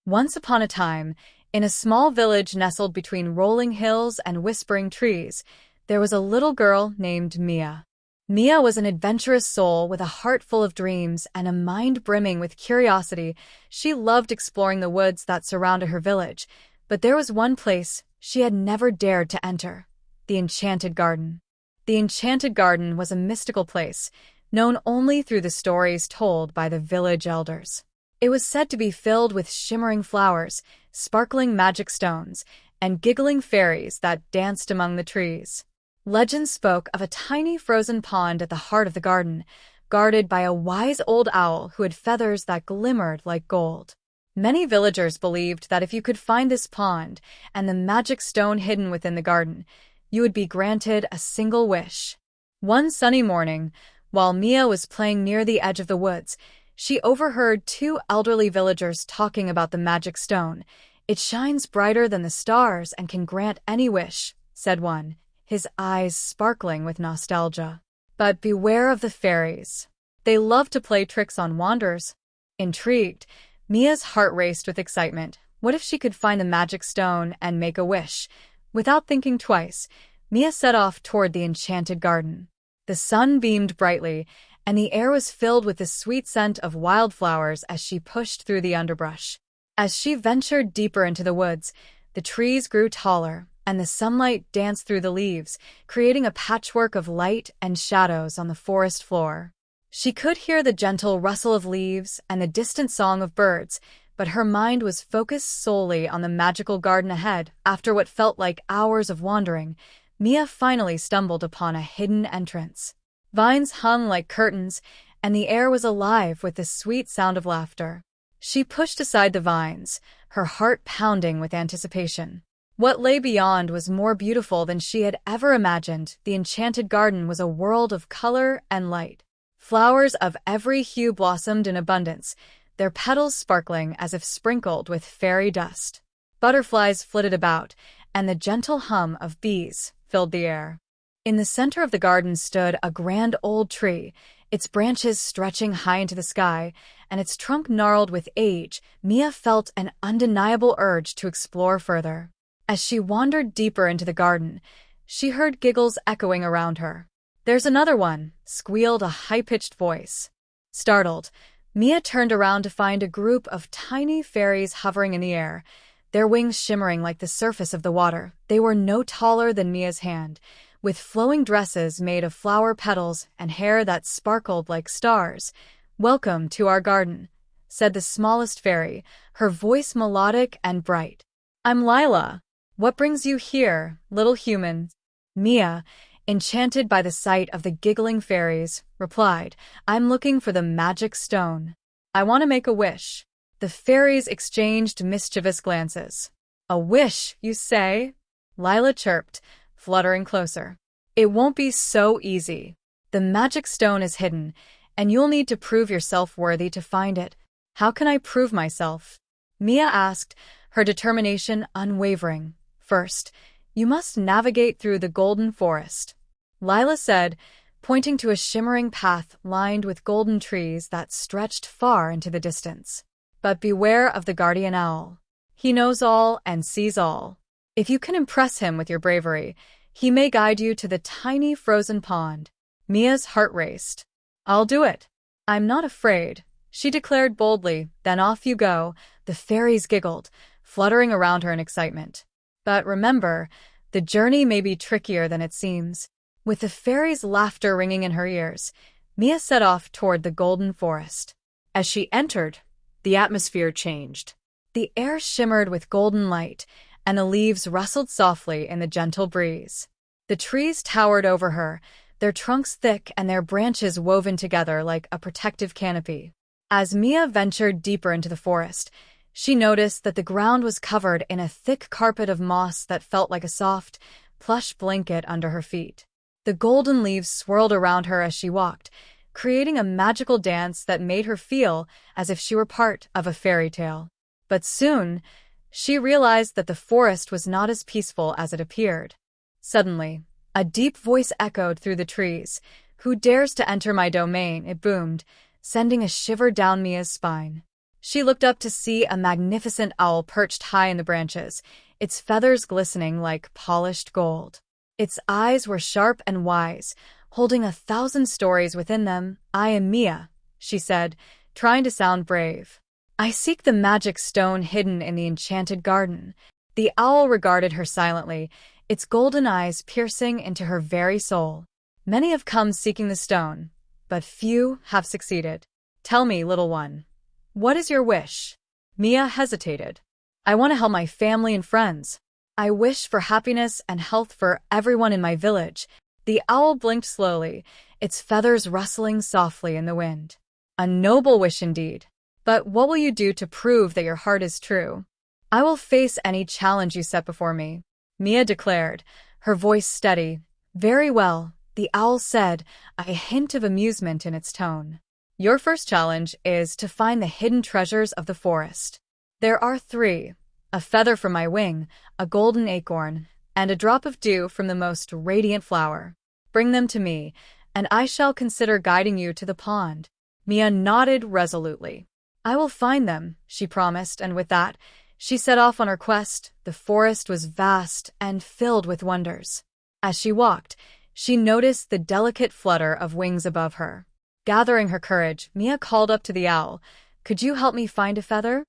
Once upon a time, in a small village nestled between rolling hills and whispering trees, there was a little girl named Mia. Mia was an adventurous soul with a heart full of dreams and a mind brimming with curiosity. She loved exploring the woods that surrounded her village, but there was one place she had never dared to enter: the Enchanted Garden. The Enchanted Garden was a mystical place, known only through the stories told by the village elders. It was said to be filled with shimmering flowers, sparkling magic stones, and giggling fairies that danced among the trees. Legend spoke of a tiny frozen pond at the heart of the garden, guarded by a wise old owl who had feathers that glimmered like gold. Many villagers believed that if you could find this pond and the magic stone hidden within the garden, you would be granted a single wish. One sunny morning, while Mia was playing near the edge of the woods, she overheard two elderly villagers talking about the magic stone. "It shines brighter than the stars and can grant any wish," said one, his eyes sparkling with nostalgia. "But beware of the fairies. They love to play tricks on wanderers." Intrigued, Mia's heart raced with excitement. What if she could find the magic stone and make a wish? Without thinking twice, Mia set off toward the enchanted garden. The sun beamed brightly, and the air was filled with the sweet scent of wildflowers as she pushed through the underbrush. As she ventured deeper into the woods, the trees grew taller, and the sunlight danced through the leaves, creating a patchwork of light and shadows on the forest floor. She could hear the gentle rustle of leaves and the distant song of birds, but her mind was focused solely on the magical garden ahead. After what felt like hours of wandering, Mia finally stumbled upon a hidden entrance. Vines hung like curtains, and the air was alive with the sweet sound of laughter. She pushed aside the vines, her heart pounding with anticipation. What lay beyond was more beautiful than she had ever imagined. The enchanted garden was a world of color and light. Flowers of every hue blossomed in abundance, their petals sparkling as if sprinkled with fairy dust. Butterflies flitted about, and the gentle hum of bees filled the air. In the center of the garden stood a grand old tree, its branches stretching high into the sky, and its trunk gnarled with age. Mia felt an undeniable urge to explore further. As she wandered deeper into the garden, she heard giggles echoing around her. "There's another one," squealed a high-pitched voice. Startled, Mia turned around to find a group of tiny fairies hovering in the air, their wings shimmering like the surface of the water. They were no taller than Mia's hand, with flowing dresses made of flower petals and hair that sparkled like stars. "Welcome to our garden," said the smallest fairy, her voice melodic and bright. "I'm Lila. What brings you here, little human?" Mia, enchanted by the sight of the giggling fairies, replied, "I'm looking for the magic stone. I want to make a wish." The fairies exchanged mischievous glances. "A wish, you say?" Lila chirped, fluttering closer. "It won't be so easy. The magic stone is hidden, and you'll need to prove yourself worthy to find it." "How can I prove myself?" Mia asked, her determination unwavering. "First, you must navigate through the golden forest," Lila said, pointing to a shimmering path lined with golden trees that stretched far into the distance. "But beware of the guardian owl. He knows all and sees all. If you can impress him with your bravery, he may guide you to the tiny frozen pond." Mia's heart raced. "I'll do it. I'm not afraid," she declared boldly. "Then off you go." The fairies giggled, fluttering around her in excitement. "But remember, the journey may be trickier than it seems." With the fairies' laughter ringing in her ears, Mia set off toward the golden forest. As she entered, the atmosphere changed. The air shimmered with golden light, and the leaves rustled softly in the gentle breeze. The trees towered over her, their trunks thick and their branches woven together like a protective canopy. As Mia ventured deeper into the forest, she noticed that the ground was covered in a thick carpet of moss that felt like a soft, plush blanket under her feet. The golden leaves swirled around her as she walked, creating a magical dance that made her feel as if she were part of a fairy tale. But soon, she realized that the forest was not as peaceful as it appeared. Suddenly, a deep voice echoed through the trees. "Who dares to enter my domain?" it boomed, sending a shiver down Mia's spine. She looked up to see a magnificent owl perched high in the branches, its feathers glistening like polished gold. Its eyes were sharp and wise, holding 1,000 stories within them. "I am Mia," she said, trying to sound brave. "I seek the magic stone hidden in the enchanted garden." The owl regarded her silently, its golden eyes piercing into her very soul. "Many have come seeking the stone, but few have succeeded. Tell me, little one, what is your wish?" Mia hesitated. "I want to help my family and friends. I wish for happiness and health for everyone in my village." The owl blinked slowly, its feathers rustling softly in the wind. "A noble wish indeed. But what will you do to prove that your heart is true?" "I will face any challenge you set before me," Mia declared, her voice steady. "Very well," the owl said, a hint of amusement in its tone. "Your first challenge is to find the hidden treasures of the forest. There are 3: a feather from my wing, a golden acorn, and a drop of dew from the most radiant flower. Bring them to me, and I shall consider guiding you to the pond." Mia nodded resolutely. "I will find them," she promised, and with that, she set off on her quest. The forest was vast and filled with wonders. As she walked, she noticed the delicate flutter of wings above her. Gathering her courage, Mia called up to the owl, "Could you help me find a feather?"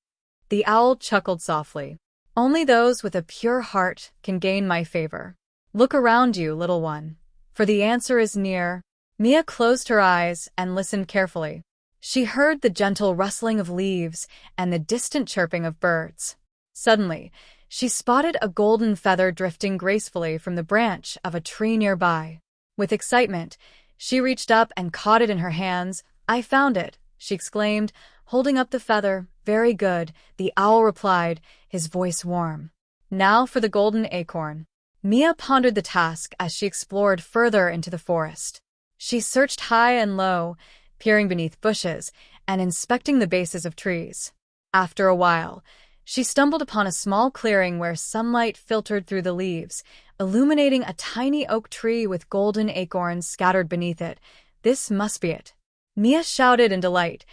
The owl chuckled softly. "Only those with a pure heart can gain my favor. Look around you, little one, for the answer is near." Mia closed her eyes and listened carefully. She heard the gentle rustling of leaves and the distant chirping of birds. Suddenly, she spotted a golden feather drifting gracefully from the branch of a tree nearby. With excitement, she reached up and caught it in her hands. "I found it," she exclaimed, holding up the feather. "Very good," the owl replied, his voice warm. "Now for the golden acorn." Mia pondered the task as she explored further into the forest. She searched high and low, peering beneath bushes and inspecting the bases of trees. After a while, she stumbled upon a small clearing where sunlight filtered through the leaves, illuminating a tiny oak tree with golden acorns scattered beneath it. "This must be it," Mia shouted in delight,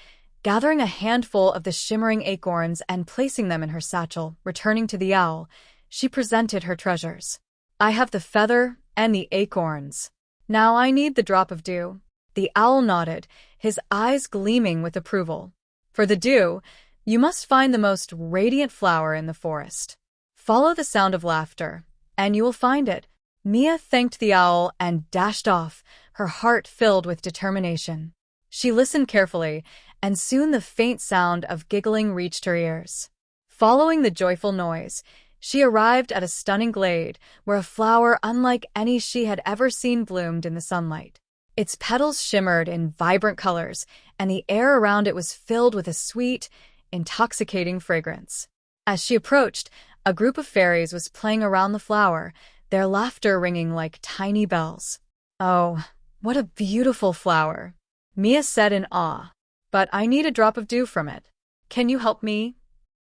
gathering a handful of the shimmering acorns and placing them in her satchel. Returning to the owl, she presented her treasures. "I have the feather and the acorns. Now I need the drop of dew." The owl nodded, his eyes gleaming with approval. "For the dew, you must find the most radiant flower in the forest. Follow the sound of laughter, and you will find it." Mia thanked the owl and dashed off, her heart filled with determination. She listened carefully, and soon the faint sound of giggling reached her ears. Following the joyful noise, she arrived at a stunning glade where a flower unlike any she had ever seen bloomed in the sunlight. Its petals shimmered in vibrant colors, and the air around it was filled with a sweet, intoxicating fragrance. As she approached, a group of fairies was playing around the flower, their laughter ringing like tiny bells. "Oh, what a beautiful flower," Mia said in awe. "But I need a drop of dew from it. Can you help me?"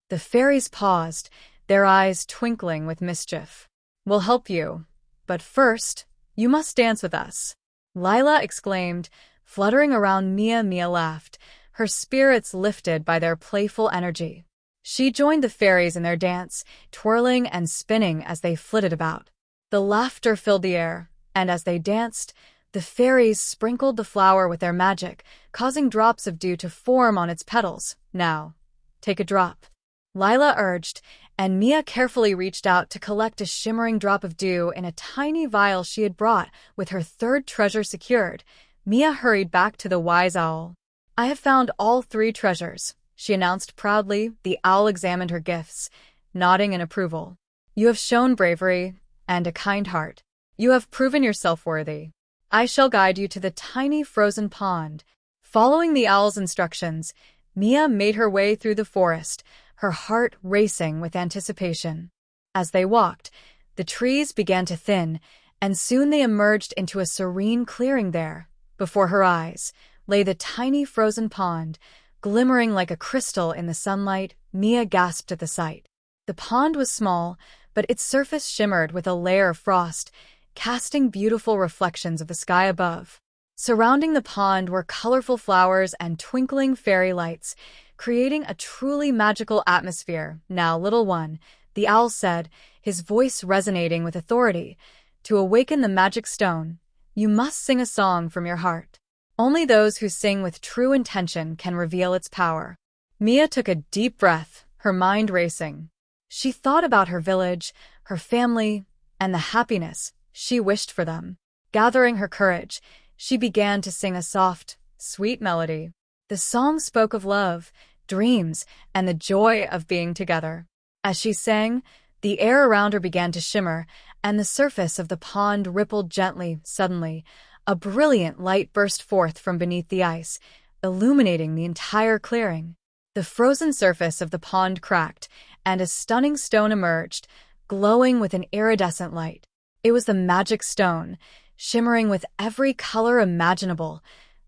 The fairies paused, their eyes twinkling with mischief. "We'll help you, but first, you must dance with us," Lila exclaimed, fluttering around Mia. Mia laughed, her spirits lifted by their playful energy. She joined the fairies in their dance, twirling and spinning as they flitted about. The laughter filled the air, and as they danced, the fairies sprinkled the flower with their magic, causing drops of dew to form on its petals. "Now, take a drop," Lila urged, and Mia carefully reached out to collect a shimmering drop of dew in a tiny vial she had brought. With her third treasure secured, Mia hurried back to the wise owl. "I have found all 3 treasures," she announced proudly. The owl examined her gifts, nodding in approval. "You have shown bravery and a kind heart. You have proven yourself worthy. I shall guide you to the tiny frozen pond." Following the owl's instructions, Mia made her way through the forest, her heart racing with anticipation. As they walked, the trees began to thin, and soon they emerged into a serene clearing. There, before her eyes, lay the tiny frozen pond, glimmering like a crystal in the sunlight. Mia gasped at the sight. The pond was small, but its surface shimmered with a layer of frost, casting beautiful reflections of the sky above. Surrounding the pond were colorful flowers and twinkling fairy lights, creating a truly magical atmosphere. "Now, little one," the owl said, his voice resonating with authority, "to awaken the magic stone, you must sing a song from your heart. Only those who sing with true intention can reveal its power." Mia took a deep breath, her mind racing. She thought about her village, her family, and the happiness she wished for them. Gathering her courage, she began to sing a soft, sweet melody. The song spoke of love, dreams, and the joy of being together. As she sang, the air around her began to shimmer, and the surface of the pond rippled gently. Suddenly, a brilliant light burst forth from beneath the ice, illuminating the entire clearing. The frozen surface of the pond cracked, and a stunning stone emerged, glowing with an iridescent light. It was the magic stone, shimmering with every color imaginable.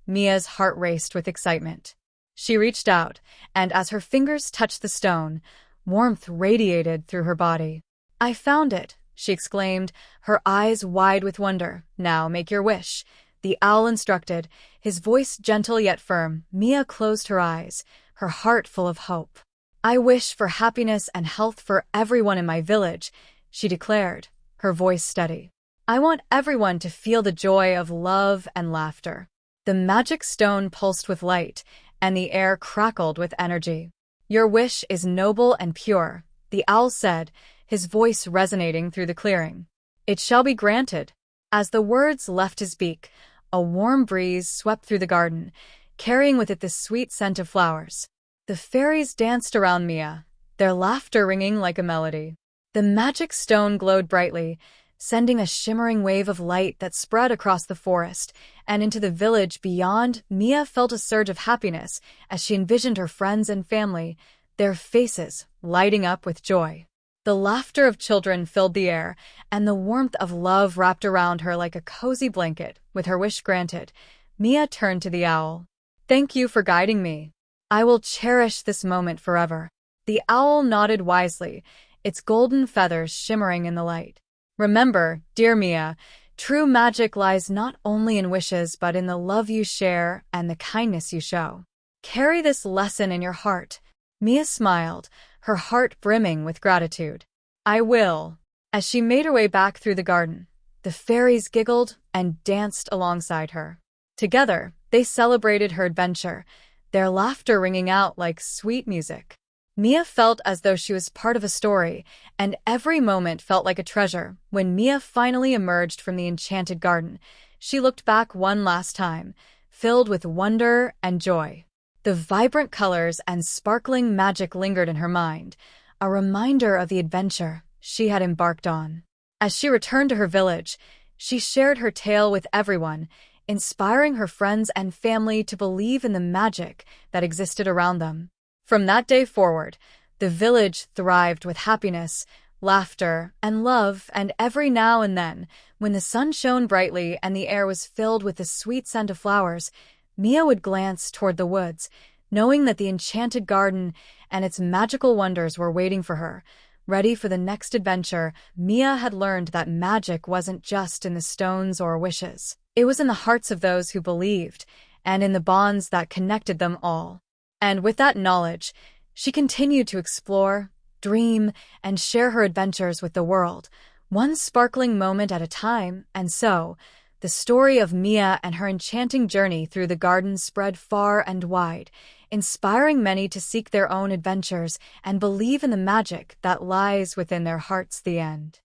Mia's heart raced with excitement. She reached out, and as her fingers touched the stone, warmth radiated through her body. "I found it," she exclaimed, her eyes wide with wonder. "Now make your wish," the owl instructed, his voice gentle yet firm. Mia closed her eyes, her heart full of hope. "I wish for happiness and health for everyone in my village," she declared, her voice steady. "I want everyone to feel the joy of love and laughter." The magic stone pulsed with light, and the air crackled with energy. "Your wish is noble and pure," the owl said, his voice resonating through the clearing. "It shall be granted." As the words left his beak, a warm breeze swept through the garden, carrying with it the sweet scent of flowers. The fairies danced around Mia, their laughter ringing like a melody. The magic stone glowed brightly, sending a shimmering wave of light that spread across the forest and into the village beyond. Mia felt a surge of happiness as she envisioned her friends and family, their faces lighting up with joy. The laughter of children filled the air, and the warmth of love wrapped around her like a cozy blanket. With her wish granted, Mia turned to the owl. "Thank you for guiding me. I will cherish this moment forever." The owl nodded wisely, its golden feathers shimmering in the light. "Remember, dear Mia, true magic lies not only in wishes but in the love you share and the kindness you show. Carry this lesson in your heart." Mia smiled, her heart brimming with gratitude. "I will." As she made her way back through the garden, the fairies giggled and danced alongside her. Together, they celebrated her adventure, their laughter ringing out like sweet music. Mia felt as though she was part of a story, and every moment felt like a treasure. When Mia finally emerged from the enchanted garden, she looked back one last time, filled with wonder and joy. The vibrant colors and sparkling magic lingered in her mind, a reminder of the adventure she had embarked on. As she returned to her village, she shared her tale with everyone, inspiring her friends and family to believe in the magic that existed around them. From that day forward, the village thrived with happiness, laughter, and love, and every now and then, when the sun shone brightly and the air was filled with the sweet scent of flowers, Mia would glance toward the woods, knowing that the enchanted garden and its magical wonders were waiting for her. Ready for the next adventure, Mia had learned that magic wasn't just in the stones or wishes. It was in the hearts of those who believed, and in the bonds that connected them all. And with that knowledge, she continued to explore, dream, and share her adventures with the world, one sparkling moment at a time. And so, the story of Mia and her enchanting journey through the garden spread far and wide, inspiring many to seek their own adventures and believe in the magic that lies within their hearts. The end.